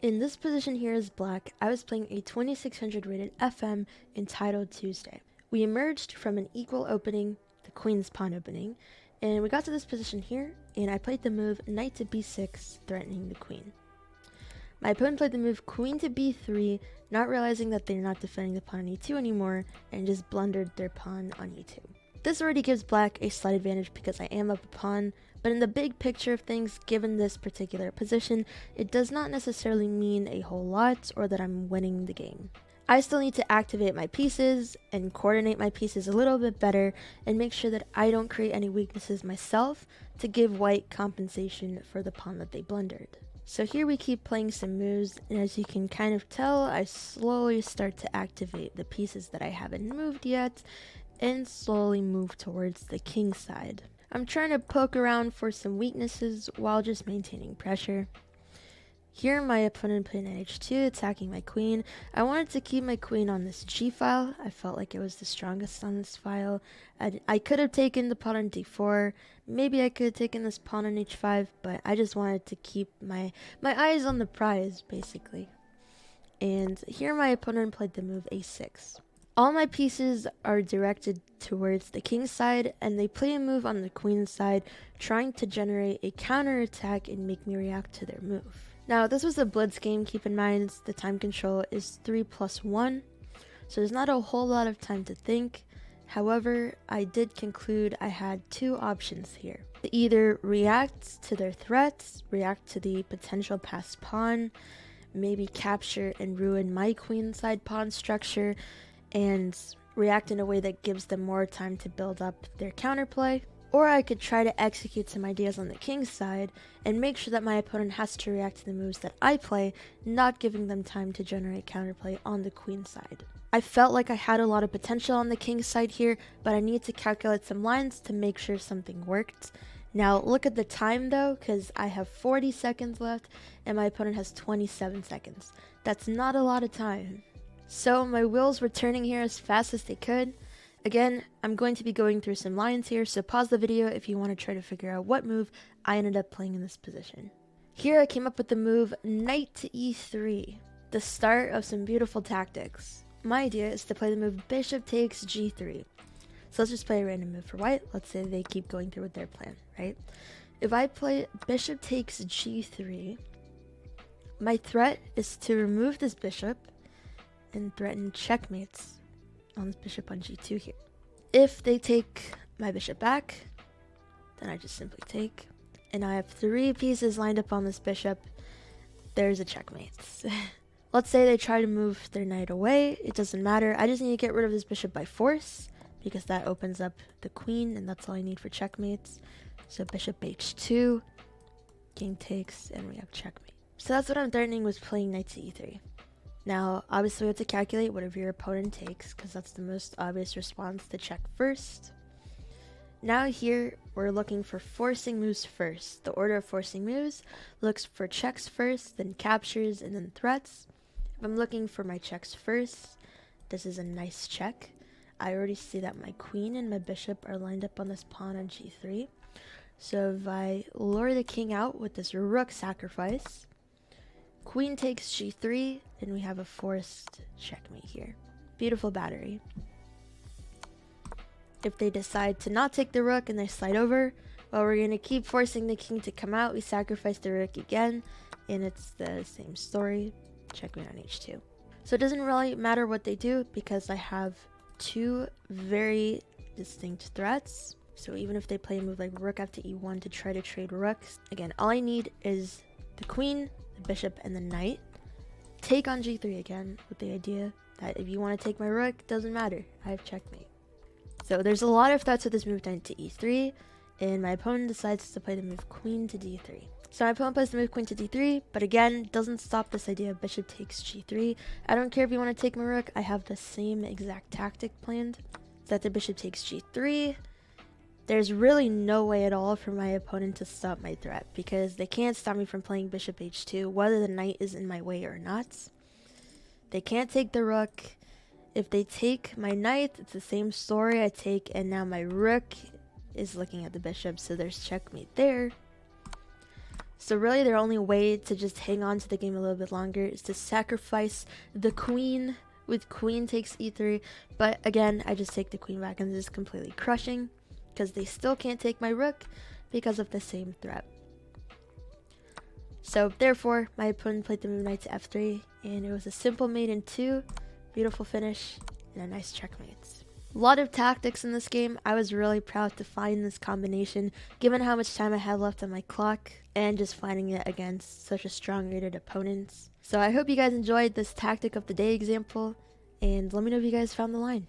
In this position here as black, I was playing a 2600 rated FM entitled Tuesday. We emerged from an equal opening, the queen's pawn opening, and we got to this position here, and I played the move knight to b6, threatening the queen. My opponent played the move queen to b3, not realizing that they're not defending the pawn on e2 anymore, and just blundered their pawn on e2. This already gives black a slight advantage because I am up a pawn, but in the big picture of things, given this particular position, it does not necessarily mean a whole lot or that I'm winning the game. I still need to activate my pieces and coordinate my pieces a little bit better and make sure that I don't create any weaknesses myself to give white compensation for the pawn that they blundered. So here we keep playing some moves, and as you can kind of tell, I slowly start to activate the pieces that I haven't moved yet and slowly move towards the king side. I'm trying to poke around for some weaknesses while just maintaining pressure. Here my opponent played knight h2, attacking my queen. I wanted to keep my queen on this g file. I felt like it was the strongest on this file. I could have taken the pawn on d4. Maybe I could have taken this pawn on h5, but I just wanted to keep my eyes on the prize, basically. And here my opponent played the move a6. All my pieces are directed towards the king's side, and they play a move on the queen's side, trying to generate a counterattack and make me react to their move. Now, this was a blitz game. Keep in mind the time control is 3+1, so there's not a whole lot of time to think. However, I did conclude I had two options here. To either react to their threats, react to the potential passed pawn, maybe capture and ruin my queenside pawn structure, and react in a way that gives them more time to build up their counterplay. Or I could try to execute some ideas on the king's side and make sure that my opponent has to react to the moves that I play, not giving them time to generate counterplay on the queen's side. I felt like I had a lot of potential on the king's side here, but I need to calculate some lines to make sure something worked. Now look at the time though, because I have 40 seconds left and my opponent has 27 seconds. That's not a lot of time. So my wheels were turning here as fast as they could. Again, I'm going to be going through some lines here, so pause the video if you want to try to figure out what move I ended up playing in this position. Here I came up with the move knight to e3, the start of some beautiful tactics. My idea is to play the move bishop takes g3. So let's just play a random move for white. Let's say they keep going through with their plan, right? If I play bishop takes g3, my threat is to remove this bishop and threaten checkmates on this bishop on g2 here. If they take my bishop back, then I just simply take, and I have three pieces lined up on this bishop. There's a checkmate. Let's say they try to move their knight away. It doesn't matter. I just need to get rid of this bishop by force because that opens up the queen, and that's all I need for checkmates. So bishop h2, king takes, and we have checkmate. So that's what I'm threatening with playing knight to e3. Now, obviously we have to calculate whatever your opponent takes, because that's the most obvious response to check first. Now here, we're looking for forcing moves first. The order of forcing moves looks for checks first, then captures, and then threats. If I'm looking for my checks first, this is a nice check. I already see that my queen and my bishop are lined up on this pawn on g3. So if I lure the king out with this rook sacrifice, queen takes g3, and we have a forced checkmate here. Beautiful battery. If they decide to not take the rook and they slide over, well, we're going to keep forcing the king to come out. We sacrifice the rook again, and it's the same story. Checkmate on h2. So it doesn't really matter what they do because I have two very distinct threats. So even if they play a move like rook after e1 to try to trade rooks, again, all I need is the queen, the bishop, and the knight. Take on g3 again with the idea that if you want to take my rook, doesn't matter. I have checkmate. So there's a lot of threats with this move knight to e3, and my opponent decides to play the move queen to d3. So my opponent plays the move queen to d3, but again, doesn't stop this idea of bishop takes g3. I don't care if you want to take my rook, I have the same exact tactic planned. So that the bishop takes g3. There's really no way at all for my opponent to stop my threat because they can't stop me from playing bishop h2 whether the knight is in my way or not. They can't take the rook. If they take my knight, it's the same story. I take, and now my rook is looking at the bishop, so there's checkmate there. So really their only way to just hang on to the game a little bit longer is to sacrifice the queen with queen takes e3. But again, I just take the queen back and just completely crushing because they still can't take my rook because of the same threat. So therefore, my opponent played the move knight to f3, and it was a simple mate in 2, beautiful finish, and a nice checkmate. A lot of tactics in this game. I was really proud to find this combination, given how much time I had left on my clock, and just finding it against such a strong rated opponent. So I hope you guys enjoyed this tactic of the day example, and let me know if you guys found the line.